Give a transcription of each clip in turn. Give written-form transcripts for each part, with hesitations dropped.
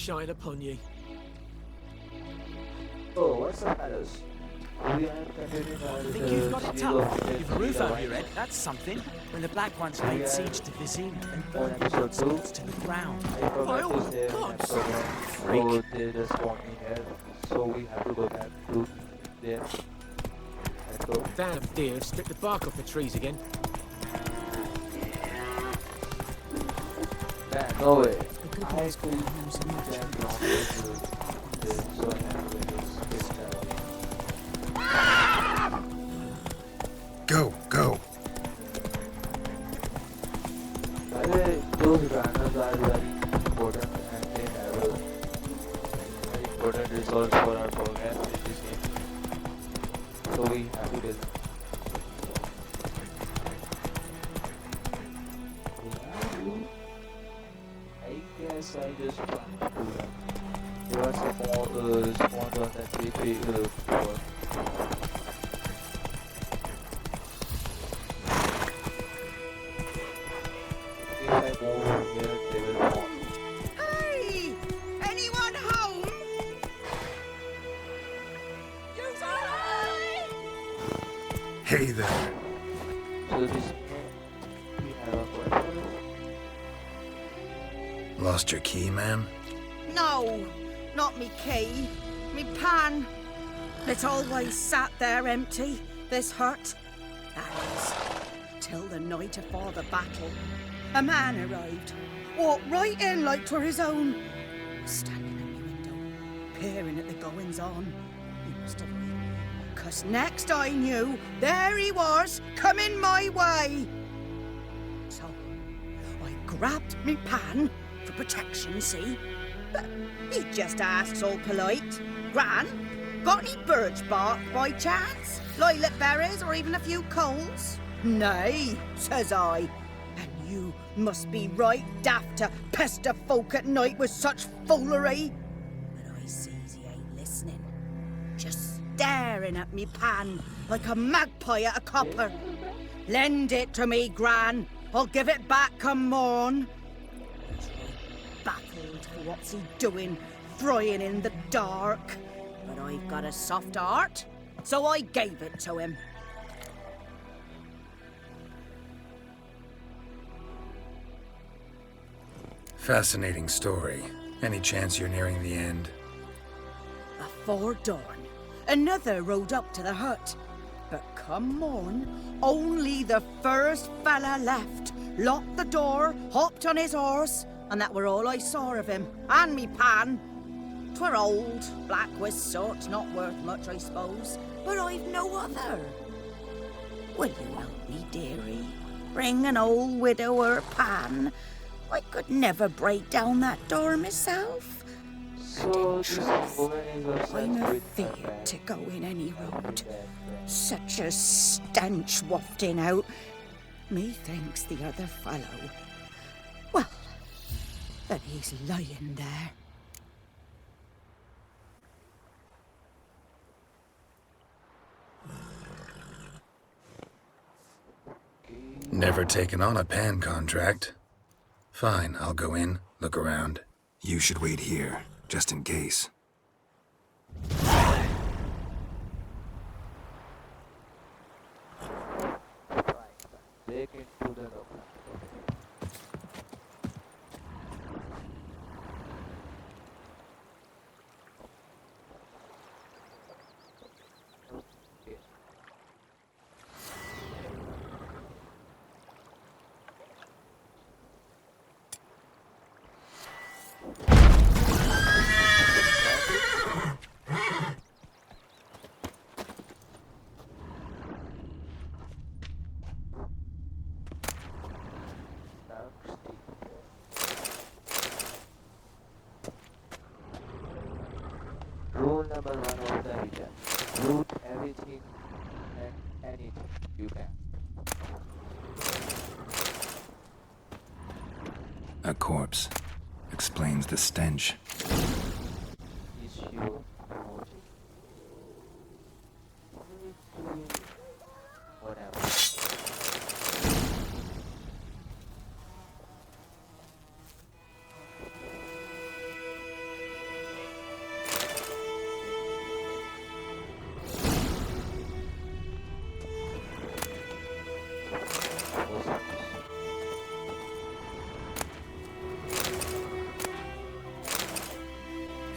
shine upon ye. Oh, what's up, fellas? We have continued I our think you've got it series tough. of You've a roof over your head, that's something. When the Black Ones laid siege to Vizima, they burned the episode Huts to the ground. I forgot Oh, to say in God. episode 1. So they just spawned me here. So we have to go back to there. Let's go. Damn deer have stripped the bark off the trees again. Man, no way. The good I ones could found them so much. get long way to this. So I have to just get started. Go, go. By the way, those runners are very important and they have a very important resource for our progress in this game. So we have to kill them. I guess I just want to do that. There are some more spawns on that tree before. If I move here, they will fall. Hey! Anyone home? Hey there. So this we have a question. Lost your key, ma'am? No, not me key. Me pan. It always sat there empty, this hut. That is, till the night afore the battle. A man arrived, walked right in like 'twere his own. Was standing at my window, peering at the goings-on. He must have been, 'cause next I knew, there he was, coming my way. So, I grabbed me pan, for protection, see? But he just asks all polite, Gran, got any birch bark by chance? Lilac berries or even a few coals? Nay, says I. And you must be right daft to pester folk at night with such foolery. But I sees he ain't listening. Just staring at me pan like a magpie at a copper. Lend it to me, Gran. I'll give it back come morn. He's right baffled for what's he doing, frying in the dark. But I've got a soft heart, so I gave it to him. Fascinating story. Any chance you're nearing the end? Before dawn, another rode up to the hut. But come morn, only the first fella left. Locked the door, hopped on his horse, and that were all I saw of him, and me pan. 'Twere old, black with soot, not worth much, I suppose, but I've no other. Will you help me, dearie? Bring an old widower pan. I could never break down that door myself. So this truth, woman is obsessed I'm with her afeard man. to go in any road. That Such a stench wafting out. Methinks the other fellow. Well, that he's lying there. Never taken on a pan contract. Fine, I'll go in, look around. You should wait here, just in case. break into the room. Okay. Rule number 1 of the hidden. Loot everything and anything you can. A corpse. Explains the stench. Is you emoji? Whatever.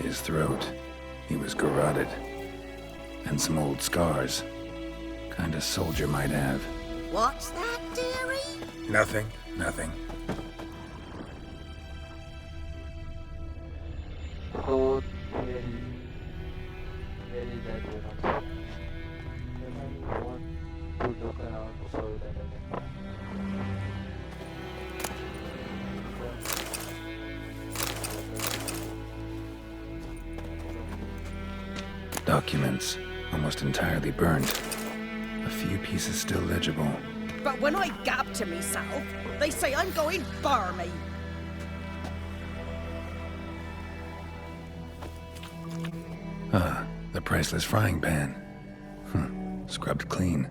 His throat. He was garroted. And some old scars. Kind of soldier might have. What's that, dearie? Nothing. Nothing. So where is that Then I want to look around so that I can Documents. Almost entirely burnt. A few pieces still legible. But when I gab to myself, they say I'm going barmy. Ah, the priceless frying pan. Scrubbed clean.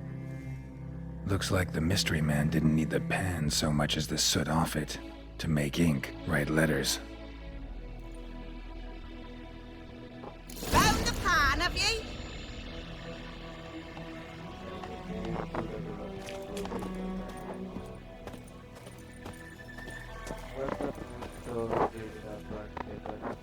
Looks like the mystery man didn't need the pan so much as the soot off it. To make ink, write letters. Found the pan, have ye? what's the so burnt paper?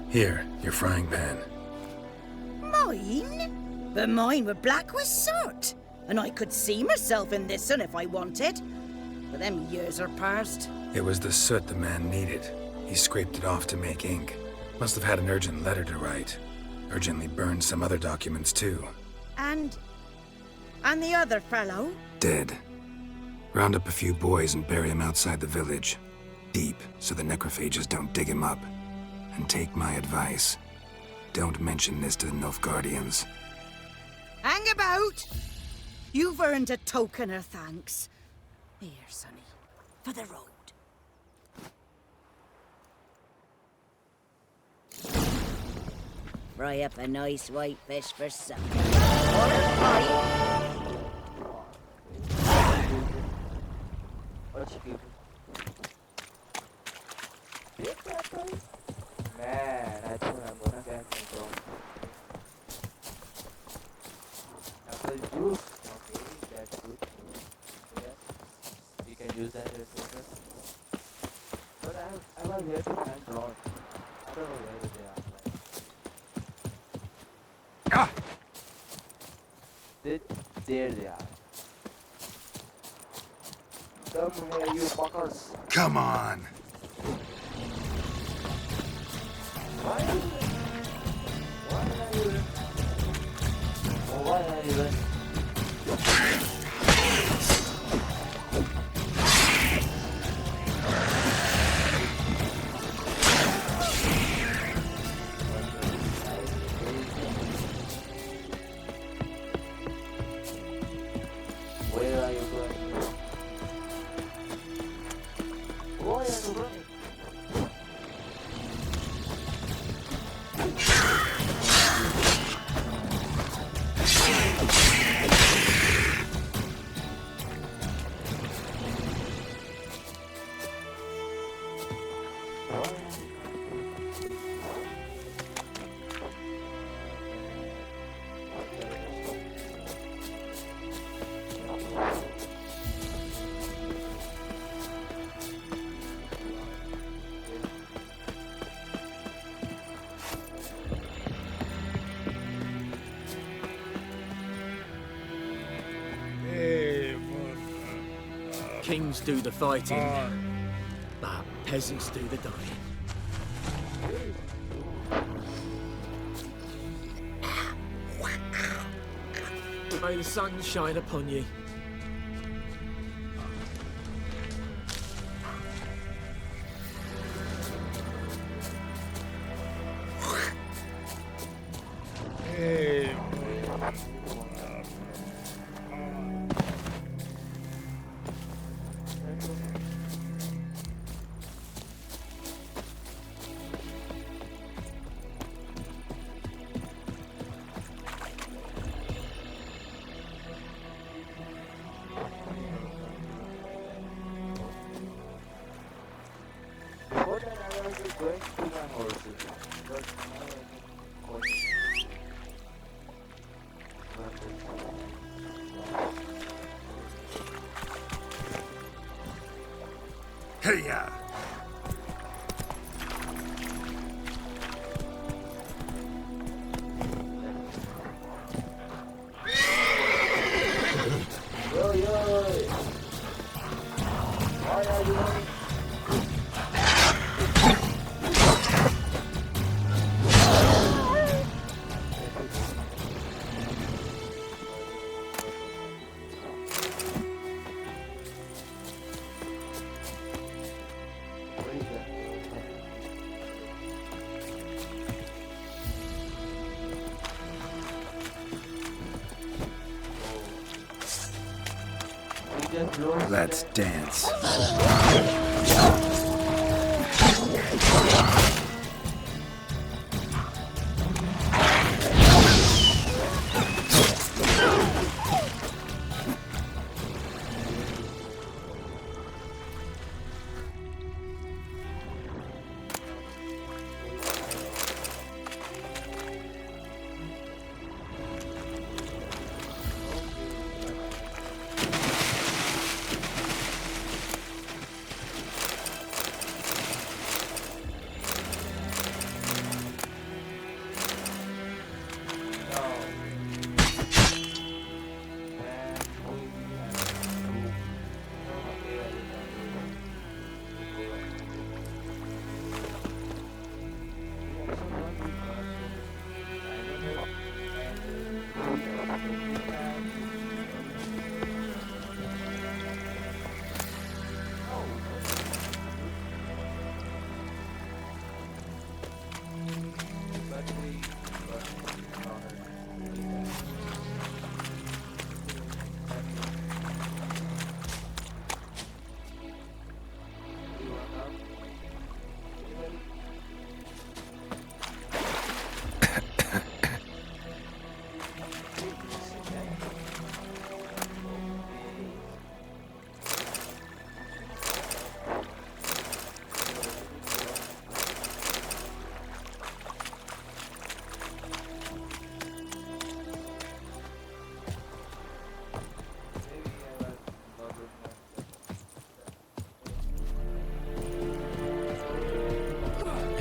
Here, your frying pan. Mine? But mine were black with soot. And I could see myself in this one if I wanted. But them years are past. It was the soot the man needed. He scraped it off to make ink. Must have had an urgent letter to write. Urgently burned some other documents too. And the other fellow? Dead. Round up a few boys and bury him outside the village. Deep, so the necrophages don't dig him up. And take my advice. Don't mention this to the Nilfgaardians. Hang about! You've earned a token of thanks. Here, sonny, for the road. Fry up a nice white fish for supper. Or a pie. What you give? Big pepper? Man, I think I'm gonna get some apple juice. Okay, that's good. Yeah, we can use that as well. But I was here to find Ron. I don't know where they are. Ah! There they are. Come here, you fuckers. Come on! Why are you? Why are you? Where are you going? Why are you running? Kings do the fighting, but peasants do the dying. May the sun shine upon you. Before that, I was just going to my horses, but now I can ya! Let's dance.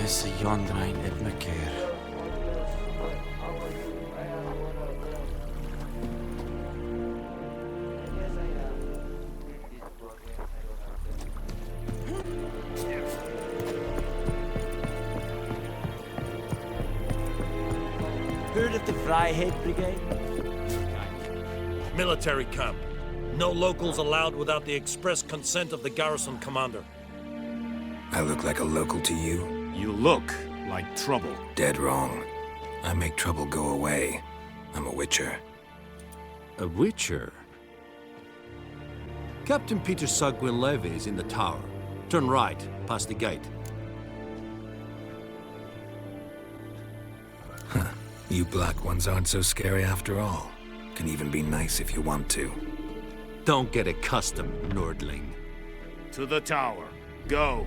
Is Yondrain Edmekir. Heard of the Fryhead Brigade? Military camp. No locals allowed without the express consent of the garrison commander. I look like a local to you? You look like trouble. Dead wrong. I make trouble go away. I'm a witcher. A witcher? Captain Peter Sagwin Levy is in the tower. Turn right, past the gate. You black ones aren't so scary after all. Can even be nice if you want to. Don't get accustomed, Nordling. To the tower. Go.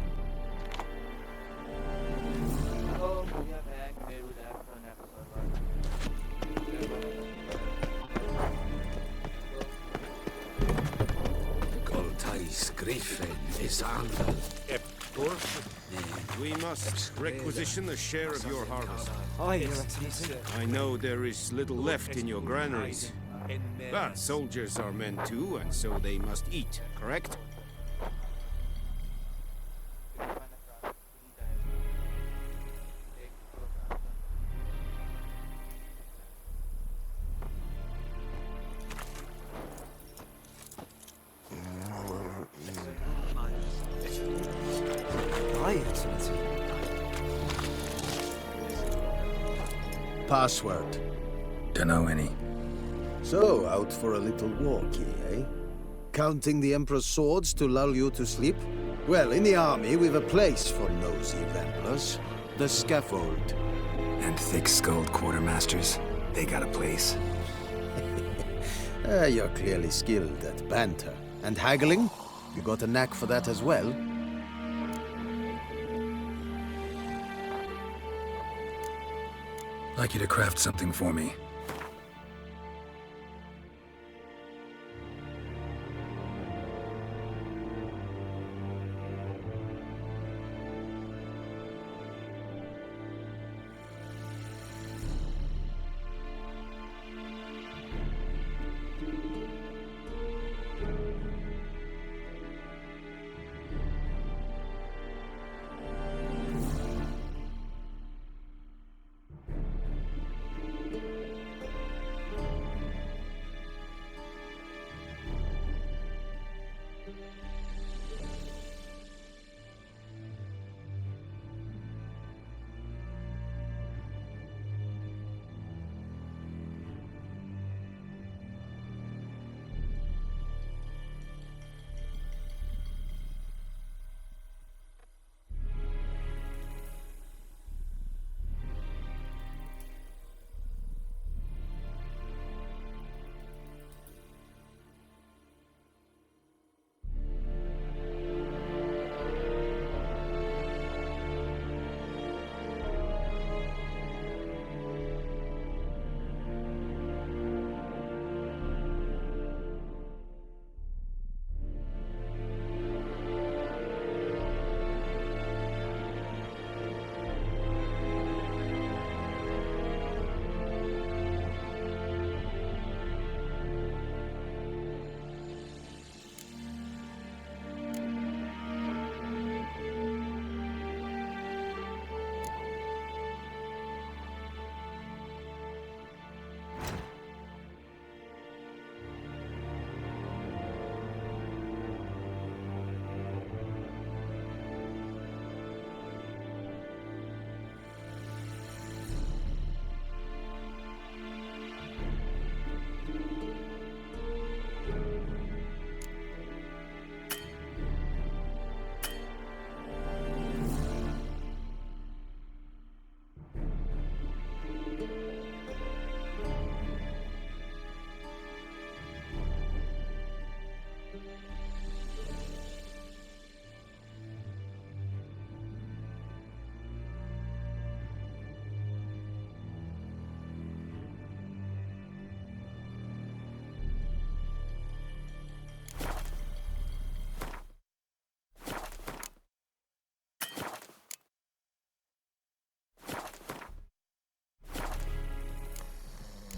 We must requisition a share of your harvest. Aye, Your Excellency. I know there is little left in your granaries. But soldiers are men too, and so they must eat, correct? Aye, Excellency. Password. Dunno any. So, out for a little walkie, eh? Counting the Emperor's swords to lull you to sleep? Well, in the army, we've a place for nosy ramblers. The scaffold. And thick-skulled quartermasters. They got a place. You're clearly skilled at banter. And haggling? You got a knack for that as well? Like you to craft something for me.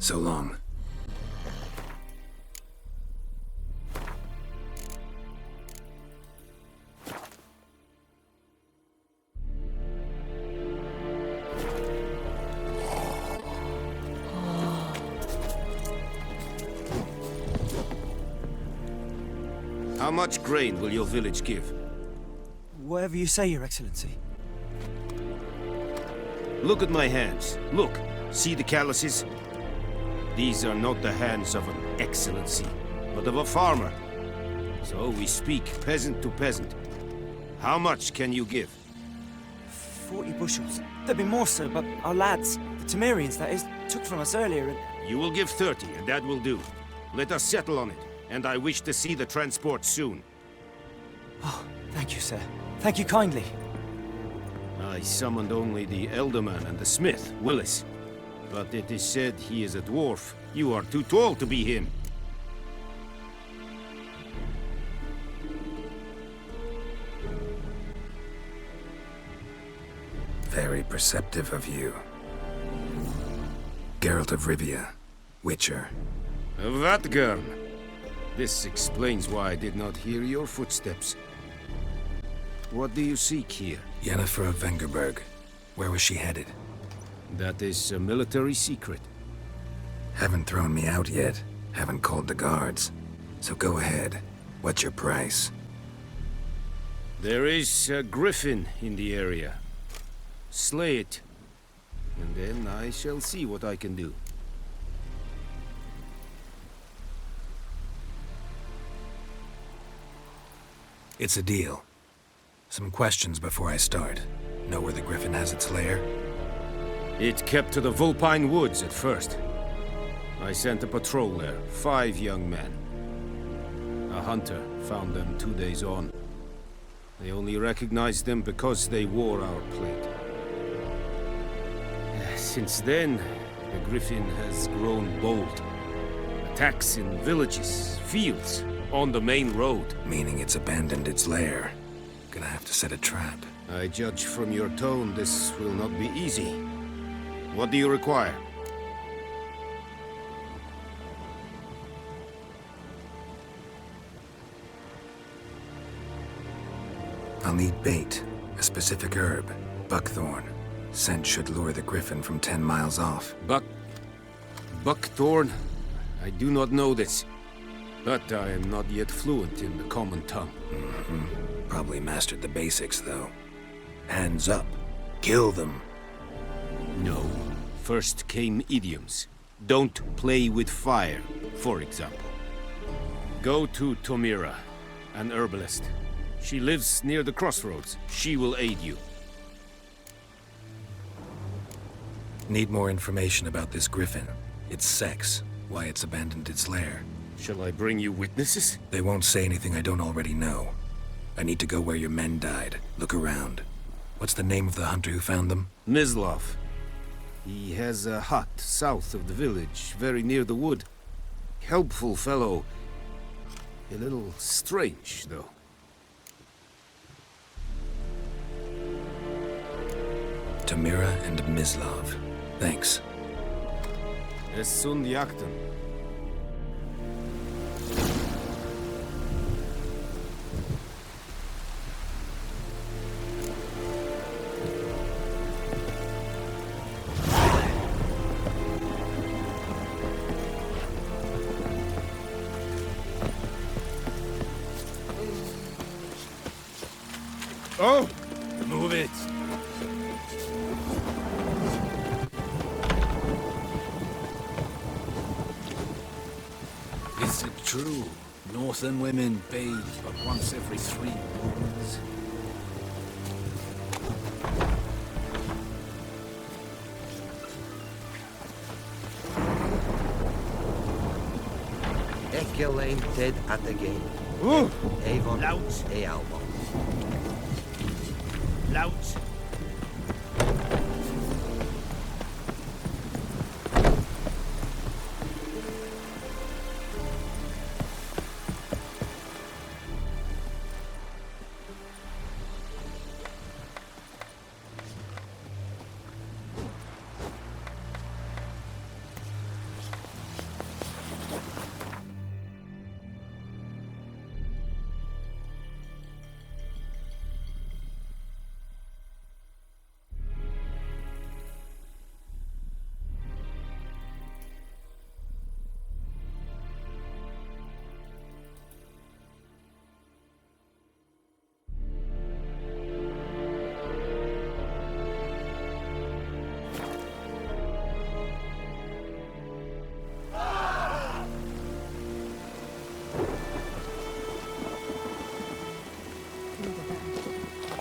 So long. How much grain will your village give? Whatever you say, Your Excellency. Look at my hands. Look. See the calluses? These are not the hands of an excellency, but of a farmer. So we speak peasant to peasant. How much can you give? 40 bushels. There'd be more, sir, but our lads, the Temerians, that is, took from us earlier and... You will give 30, and that will do. Let us settle on it, and I wish to see the transport soon. Oh, thank you, sir. Thank you kindly. I summoned only the Elderman and the smith, Willis. But it is said he is a dwarf. You are too tall to be him. Very perceptive of you. Geralt of Rivia, Witcher. Vatgern! This explains why I did not hear your footsteps. What do you seek here? Yennefer of Vengerberg. Where was she headed? That is a military secret. Haven't thrown me out yet. Haven't called the guards. So go ahead. What's your price? There is a griffin in the area. Slay it. And then I shall see what I can do. It's a deal. Some questions before I start. Know where the griffin has its lair? It kept to the Vulpine Woods at first. I sent a patrol there, 5 young men. A hunter found them 2 days on. They only recognized them because they wore our plate. Since then, the griffin has grown bold. Attacks in villages, fields, on the main road. Meaning it's abandoned its lair. Gonna have to set a trap. I judge from your tone this will not be easy. What do you require? I'll need bait, a specific herb, buckthorn. Scent should lure the griffin from 10 miles off. Buckthorn? I do not know this. But I am not yet fluent in the common tongue. Probably mastered the basics, though. Hands up. Kill them. No. First came idioms. Don't play with fire, for example. Go to Tomira, an herbalist. She lives near the crossroads. She will aid you. Need more information about this griffin. Its sex, why it's abandoned its lair. Shall I bring you witnesses? They won't say anything I don't already know. I need to go where your men died. Look around. What's the name of the hunter who found them? Mislav. He has a hut south of the village, very near the wood. Helpful fellow. A little strange, though. Tomira and Mislav. Thanks. Es sunt jagten. Oh! Move it. Is it true? Northern women bathe but once every 3 moons. Ekelein ted at the game. Avon e Alba. Lout!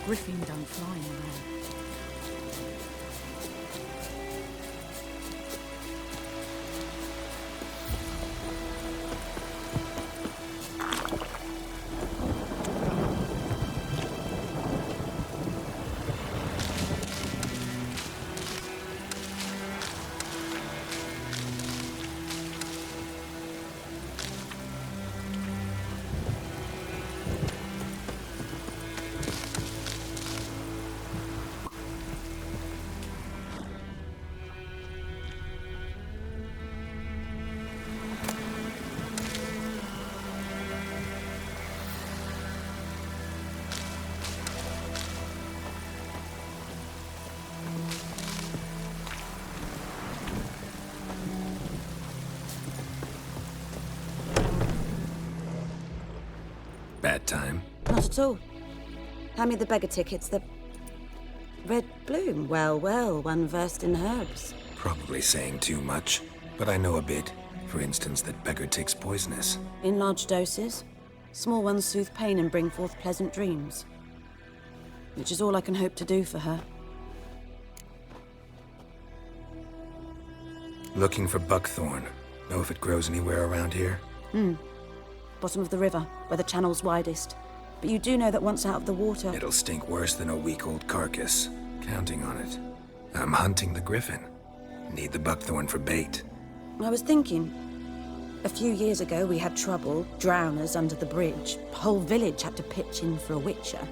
griffin done flying around. Bad time? Not at all. Hand me the beggar tickets, the... Red bloom. Well, well, one versed in herbs. Probably saying too much, but I know a bit. For instance, that beggar tick's poisonous. In large doses. Small ones soothe pain and bring forth pleasant dreams. Which is all I can hope to do for her. Looking for buckthorn. Know if it grows anywhere around here? Bottom of the river, where the channel's widest. But you do know that once out of the water... It'll stink worse than a week-old carcass. Counting on it. I'm hunting the griffin. Need the buckthorn for bait. I was thinking... A few years ago we had trouble, drowners under the bridge. The whole village had to pitch in for a witcher.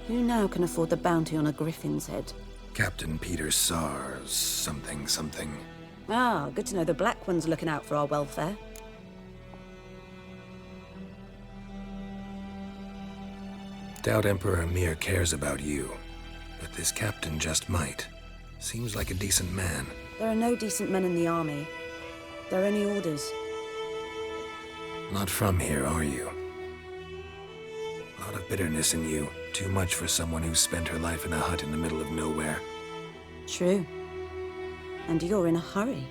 Who now can afford the bounty on a griffin's head? Captain Peter Sars, something. Ah, good to know the Black One's looking out for our welfare. Doubt Emperor Emir cares about you, but this captain just might. Seems like a decent man. There are no decent men in the army. There are only orders. Not from here, are you? A lot of bitterness in you. Too much for someone who spent her life in a hut in the middle of nowhere. True. And you're in a hurry.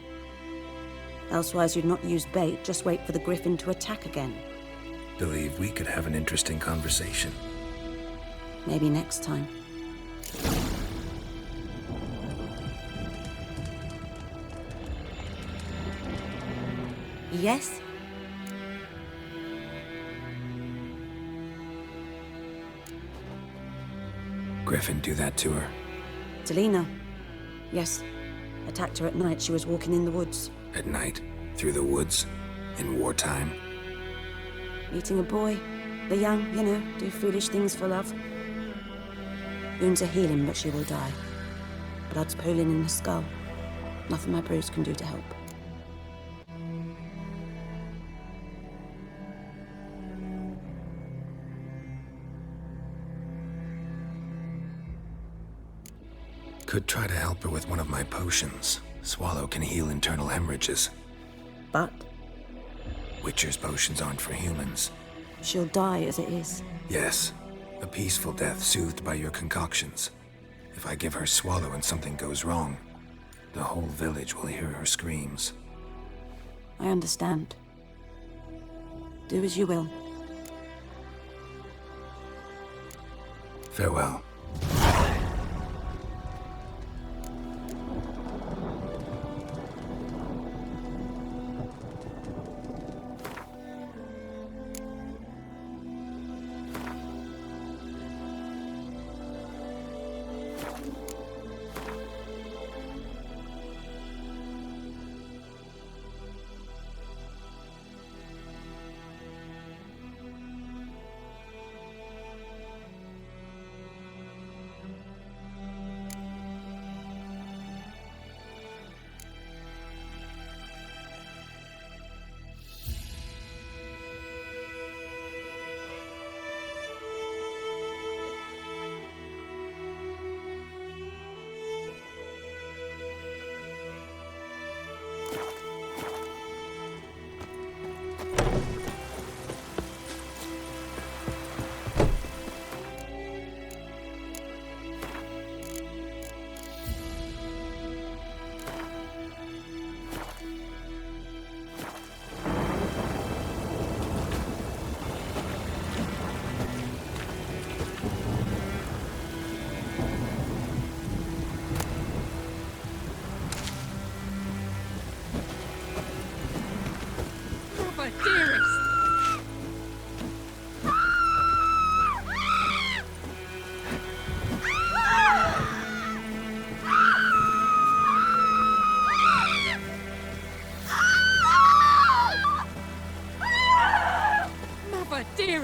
Elsewise you'd not use bait, just wait for the griffin to attack again. Believe we could have an interesting conversation. Maybe next time. Yes? Griffin do that to her? Delina. Yes. Attacked her at night. She was walking in the woods. At night? Through the woods? In wartime? Meeting a boy. The young, you know, do foolish things for love. Wounds are healing, but she will die. Blood's pooling in the skull. Nothing my bruise can do to help. Could try to help her with one of my potions. Swallow can heal internal hemorrhages. But? Witcher's potions aren't for humans. She'll die as it is. Yes. A peaceful death soothed by your concoctions. If I give her Swallow and something goes wrong, the whole village will hear her screams. I understand. Do as you will. Farewell.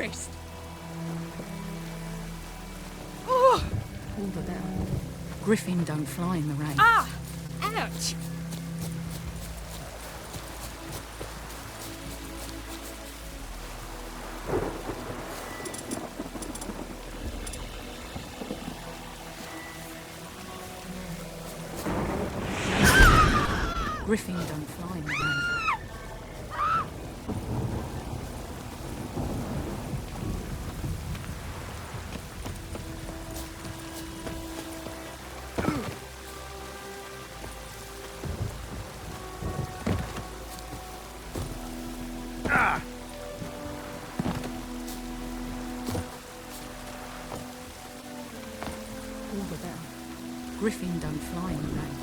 Christ! Oh! All the better. Griffin don't fly in the rain. Ah! Ouch! Griffin don't fly in the rain. All the better. Griffin don't fly in the rain.